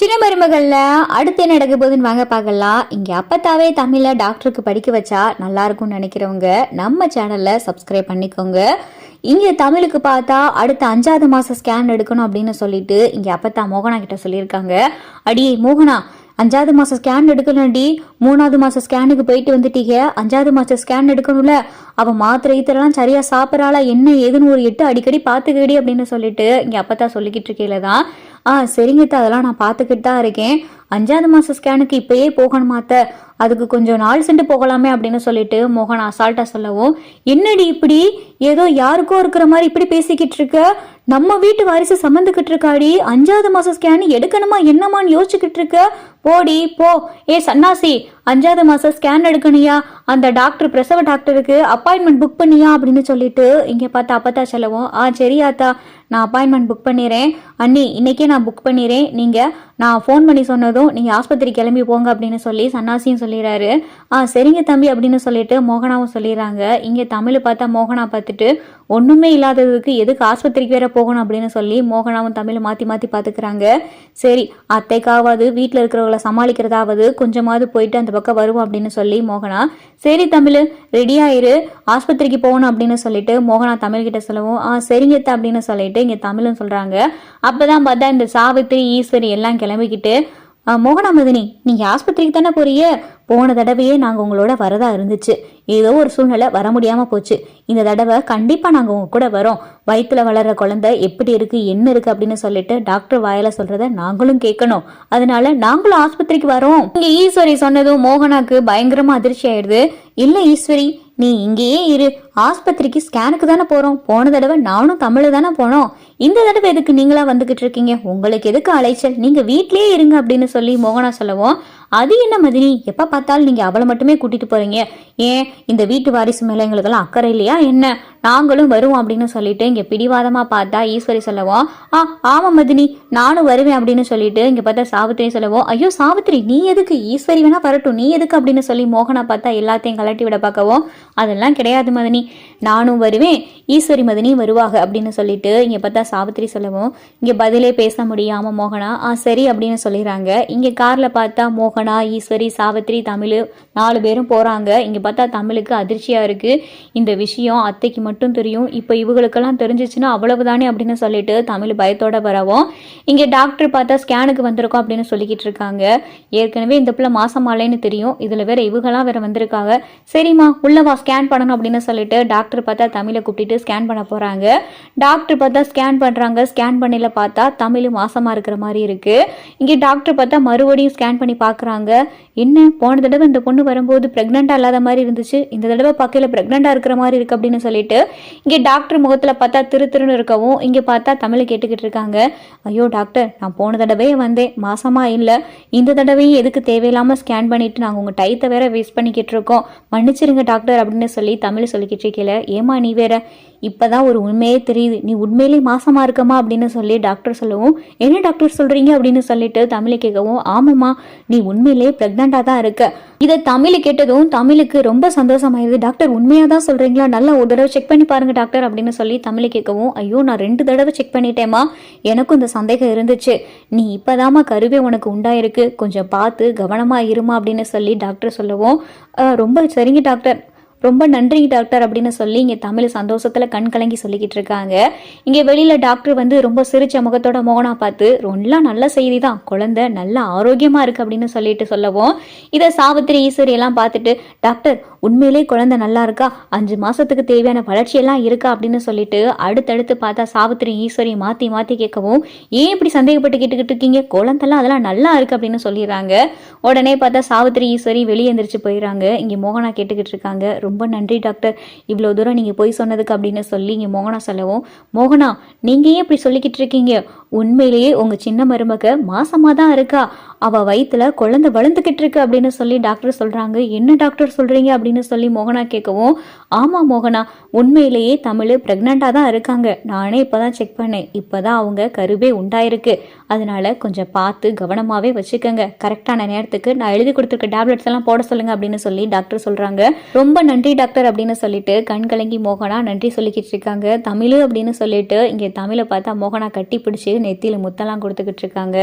சின்ன மருமகள்ல அடுத்து என்ன நடக்க போகுதுன்னு வாங்க பார்க்கலாம். இங்க அப்பத்தாவே தமிழ்ல டாக்டருக்கு படிக்க வச்சா நல்லா இருக்கும்னு நினைக்கிறவங்க நம்ம சேனல்ல சப்ஸ்கிரைப் பண்ணிக்கோங்க. இங்க தமிழுக்கு பார்த்தா அடுத்த 5வது மாசம் ஸ்கேன் எடுக்கணும் அப்படின்னு சொல்லிட்டு இங்க அப்பத்தா மோகனா கிட்ட சொல்லியிருக்காங்க. அடி மோகனா, 5வது மாசம் ஸ்கேன் எடுக்கணும்டி, 3வது மாசம் ஸ்கேனுக்கு போயிட்டு வந்துட்டீங்க, 5வது மாசம் ஸ்கேன் எடுக்கணும்ல, அவன் மாத்திரை இதெல்லாம் சரியா சாப்பிட்றாளா என்ன ஏதுன்னு ஒரு 8 அடிக்கடி பார்த்துக்கிடி அப்படின்னு சொல்லிட்டு இங்க அப்பத்தா சொல்லிக்கிட்டு இருக்கையில தான் சரிங்கத்தா, அதெல்லாம் நான் பார்த்துக்கிட்டு தான் இருக்கேன், 5வது மாசம் ஸ்கேனுக்கு இப்பயே போகணுமாத்த, அதுக்கு கொஞ்சம் நாள் சென்று போகலாமே அப்படின்னு சொல்லிட்டு மோகன் அசால்ட்டா சொல்லவும், என்னடி இப்படி ஏதோ யாருக்கோ இருக்கிற மாதிரி இப்படி பேசிக்கிட்டு இருக்க, நம்ம வீட்டு வாரிசு சம்மந்துக்கிட்டு இருக்காடி, 5வது மாசம் ஸ்கேன் எடுக்கணுமா என்னமான்னு யோசிச்சுக்கிட்டு இருக்க, போடி போ. ஏ சன்னாசி, 5வது மாசம் ஸ்கேன் எடுக்கணியா, அந்த டாக்டர் பிரசவ டாக்டருக்கு அப்பாயின்மெண்ட் புக் பண்ணியா அப்படின்னு சொல்லிட்டு இங்க பார்த்தா அப்பத்தா சொல்லவும், சரியாத்தா, நான் அப்பாயின்மெண்ட் புக் பண்ணிடுறேன் அண்ணி, இன்னைக்கே நான் புக் பண்ணிடுறேன், நீங்க நான் ஃபோன் பண்ணி சொன்னதும் நீங்க ஆஸ்பத்திரி கிளம்பி போங்க அப்படின்னு சொல்லி சன்னாசியும் சொல்லிடுறாரு. சரிங்க தம்பி அப்படின்னு சொல்லிட்டு மோகனாவும் சொல்லிடுறாங்க. இங்க தமிழ் பார்த்தா மோகனா பார்த்துட்டு ஒண்ணுமே இல்லாததுக்கு எதுக்கு ஆஸ்பத்திரிக்கு வேற போகணும் அப்படின்னு சொல்லி மோகனாவும் தமிழ் மாத்தி மாத்தி பாத்துக்கிறாங்க. சரி, அத்தைக்காவது வீட்டுல இருக்கிறவங்கள சமாளிக்கிறதாவது கொஞ்சமாவது போயிட்டு அந்த பக்கம் வருவோம் அப்படின்னு சொல்லி மோகனா, சரி தமிழ் ரெடியாயிரு, ஆஸ்பத்திரிக்கு போகணும் அப்படின்னு சொல்லிட்டு மோகனா தமிழ் கிட்ட சொல்லவும், சரிங்க அப்படின்னு சொல்லிட்டு இங்க தமிழும் சொல்றாங்க. அப்பதான் பார்த்தா இந்த சாவித்திரி ஈஸ்வரி எல்லாம் கிளம்பிக்கிட்டு, மோகனா மதினி, நீங்க ஆஸ்பத்திரிக்கு தானே போறீங்க, போன தடவையே நாங்க உங்களோட வரதா இருந்துச்சு, ஏதோ ஒரு சூழ்நிலை வர முடியாம போச்சு, இந்த தடவை கண்டிப்பா நாங்க உங்க கூட வரோம், வயிற்றுல வளர்ற குழந்தை எப்படி இருக்கு என்ன இருக்கு அப்படின்னு சொல்லிட்டு டாக்டர் வாயில சொல்றத நாங்களும் கேட்கணும், அதனால நாங்களும் ஆஸ்பத்திரிக்கு வரோம். இங்க ஈஸ்வரி சொன்னதும் மோகனாக்கு பயங்கரமா அதிர்ச்சி ஆயிடுது. இல்ல ஈஸ்வரி, நீ இங்கேயே இரு, ஆஸ்பத்திரிக்கு ஸ்கேனுக்கு தானே போறோம், போன தடவை நானும் தமிழ் தானே போனோம், இந்த தடவை எதுக்கு நீங்களா வந்துகிட்டு இருக்கீங்க, உங்களுக்கு எதுக்கு அலைச்சல், நீங்க வீட்லயே இருங்க அப்படின்னு சொல்லி மோகனா சொல்லவும், அது என்ன மதினி, எப்ப பார்த்தாலும் நீங்க அவளை மட்டுமே கூட்டிட்டு போறீங்க, ஏன் இந்த வீட்டு வாரிசு மேல எங்களுக்கெல்லாம் அக்கறை இல்லையா என்ன, நாங்களும் வருவோம் அப்படின்னு சொல்லிட்டு இங்க பிடிவாதமா பார்த்தா ஈஸ்வரி சொல்லவும், ஆமா மதினி நானும் வருவேன் அப்படின்னு சொல்லிட்டு இங்க பார்த்தா சாவித்திரி சொல்லவும், ஐயோ சாவித்திரி நீ எதுக்கு, ஈஸ்வரி வேணா வரட்டும் நீ எதுக்கு அப்படின்னு சொல்லி மோகனா பார்த்தா எல்லாத்தையும் கலட்டி விட பார்க்கவும், அதெல்லாம் கிடையாது மதினி, நானும் வருவேன், ஈஸ்வரி மதினி வருவாங்க அப்படின்னு சொல்லிட்டு இங்க பார்த்தா சாவித்திரி சொல்லவும், இங்க பதிலே பேச முடியாம மோகனா சரி அப்படின்னு சொல்லிடுறாங்க. இங்க கார்ல பார்த்தா மோகனா ஈஸ்வரி சாவித்திரி தமிழ் 4 பேரும் போறாங்க. இங்க பார்த்தா தமிழுக்கு அதிர்ச்சியா இருக்கு, இந்த விஷயம் அத்தைக்கு மட்டும் தெரியும், இப்ப இவங்களுக்கெல்லாம் தெரிஞ்சிச்சுன்னா அவ்வளவுதானே அப்படின்னு சொல்லிட்டு தமிழ் பயத்தோட வரவும், இங்க டாக்டர் பார்த்தா ஸ்கேனுக்கு வந்திருக்கோம் அப்படின்னு சொல்லிக்கிட்டு இருக்காங்க. ஏற்கனவே இந்த பிள்ளை மாசமாலேன்னு தெரியும், இதுல வேற இவங்கெல்லாம் வேற வந்திருக்காங்க, சரிம்மா உள்ளவா ஸ்கேன் பண்ணணும் அப்படின்னு சொல்லிட்டு டாக்டர் பார்த்தா தமிழை கூப்பிட்டு ஸ்கேன் பண்ண போறாங்க. டாக்டர் பார்த்தா ஸ்கேன் பண்றாங்க, ஸ்கேன் பண்ணல பார்த்தா தமிழ் மாசமா இருக்கிற மாதிரி இருக்கு. இங்க டாக்டர் பார்த்தா மறுபடியும் ஸ்கேன் பண்ணி பாக்குறாங்க. என்ன போன தடவை இந்த பொண்ணு வரும்போது பிரெக்னண்டா இல்லாத மாதிரி இருந்துச்சு, இந்த தடவை பார்க்கல பிரெக்னண்டா இருக்கிற மாதிரி இருக்கு அப்படின்னு சொல்லிட்டு இங்க டாக்டர் முகத்துல பார்த்தா திருன்னு இருக்கவும் இங்க பார்த்தா தமிழை கேட்டுக்கிட்டு இருக்காங்க. ஐயோ டாக்டர், நான் போன தடவையே வந்தேன், மாசமா இல்ல, இந்த தடவையும் எதுக்கு தேவையில்லாம ஸ்கேன் பண்ணிட்டு நாங்க உங்க டைத்தை வேற வேஸ்ட் பண்ணிக்கிட்டு இருக்கோம், மன்னிச்சிருங்க டாக்டர் அப்படின்னு சொல்லி தமிழ் சொல்லிக்கிட்டு இருக்கல. ஏமா நீ வேற, இப்பதான் ஒரு உண்மையே தெரியுது, நீ உண்மையிலே மாசமா இருக்கமா அப்படின்னு சொல்லி டாக்டர் சொல்லவும், என்ன டாக்டர் சொல்றீங்க அப்படின்னு சொல்லிட்டு தமிழை கேட்கவும், ஆமாம்மா நீ உண்மையிலே பிரெக்னண்டா தான் இருக்க. இதை தமிழ் கேட்டதும் தமிழுக்கு ரொம்ப சந்தோஷமாயிருது. டாக்டர் உண்மையா தான் சொல்றீங்களா, நல்லா ஒரு தடவை செக் பண்ணி பாருங்க டாக்டர் அப்படின்னு சொல்லி தமிழை கேட்கவும், ஐயோ நான் 2 தடவை செக் பண்ணிட்டேமா, எனக்கும் இந்த சந்தேகம் இருந்துச்சு, நீ இப்பதாமா கருவே உனக்கு உண்டாயிருக்கு, கொஞ்சம் பார்த்து கவனமா இருமா அப்படின்னு சொல்லி டாக்டர் சொல்லவும், ரொம்ப சரிங்க டாக்டர், ரொம்ப நன்றி டாக்டர் அப்படின்னு சொல்லி இங்கே தமிழ் சந்தோஷத்தில் கண் கலங்கி சொல்லிக்கிட்டு இருக்காங்க. இங்கே வெளியில் டாக்டர் வந்து ரொம்ப சிரிச்ச முகத்தோட மோகனா பார்த்து, ரொம்ப நல்ல செய்தி தான், குழந்தை நல்ல ஆரோக்கியமாக இருக்குது அப்படின்னு சொல்லிட்டு சொல்லவும், இதை சாவித்திரி ஈஸ்வரி எல்லாம் பார்த்துட்டு, டாக்டர் உண்மையிலே குழந்தை நல்லா இருக்கா, 5 மாதத்துக்கு தேவையான வளர்ச்சியெல்லாம் இருக்கா அப்படின்னு சொல்லிட்டு அடுத்தடுத்து பார்த்தா சாவித்திரி ஈஸ்வரி மாற்றி மாற்றி கேட்கவும், ஏன் இப்படி சந்தேகப்பட்டு கேட்டுக்கிட்டு இருக்கீங்க, குழந்தைலாம் அதெல்லாம் நல்லா இருக்கு அப்படின்னு சொல்லிடுறாங்க. உடனே பார்த்தா சாவித்திரி ஈஸ்வரி வெளியே எந்திரிச்சு போயிடுறாங்க. இங்கே மோகனா கேட்டுக்கிட்டு இருக்காங்க. ரொம்ப நன்றி டாக்டர், இவ்வளோ தூரம் நீங்கள் போய் சொன்னதுக்கு அப்படின்னு சொல்லி இங்கே மோகனா சொல்லவும், மோகனா நீங்கள் ஏன் இப்படி சொல்லிக்கிட்டு இருக்கீங்க, உண்மையிலேயே உங்கள் சின்ன மருமக மாசமாக தான் இருக்கா, அவள் வயிற்றுல குழந்தை வளர்ந்துக்கிட்டு இருக்கு அப்படின்னு சொல்லி டாக்டர் சொல்கிறாங்க. என்ன டாக்டர் சொல்கிறீங்க அப்படின்னு சொல்லி மோகனா கேட்கவும், ஆமாம் மோகனா உண்மையிலேயே தமிழ் ப்ரெக்னெண்ட்டாக தான் இருக்காங்க, நானே இப்போ தான் செக் பண்ணேன், இப்போ தான் அவங்க கருவே உண்டாயிருக்கு, அதனால கொஞ்சம் பார்த்து கவனமாகவே வச்சுக்கோங்க, கரெக்டான நேரத்துக்கு நான் எழுதி கொடுத்துருக்க டேப்லெட்ஸ் எல்லாம் போட சொல்லுங்க அப்படின்னு சொல்லி டாக்டர் சொல்கிறாங்க. ரொம்ப நன்றி டாக்டர் அப்படின்னு சொல்லிட்டு கண் கலங்கி மோகனா நன்றி சொல்லிக்கிட்டு இருக்காங்க. தமிழ் அப்படின்னு சொல்லிட்டு இங்கே தமிழை பார்த்தா மோகனா கட்டி பிடிச்சி நெத்தியில் முத்தெல்லாம் கொடுத்துக்கிட்டு இருக்காங்க.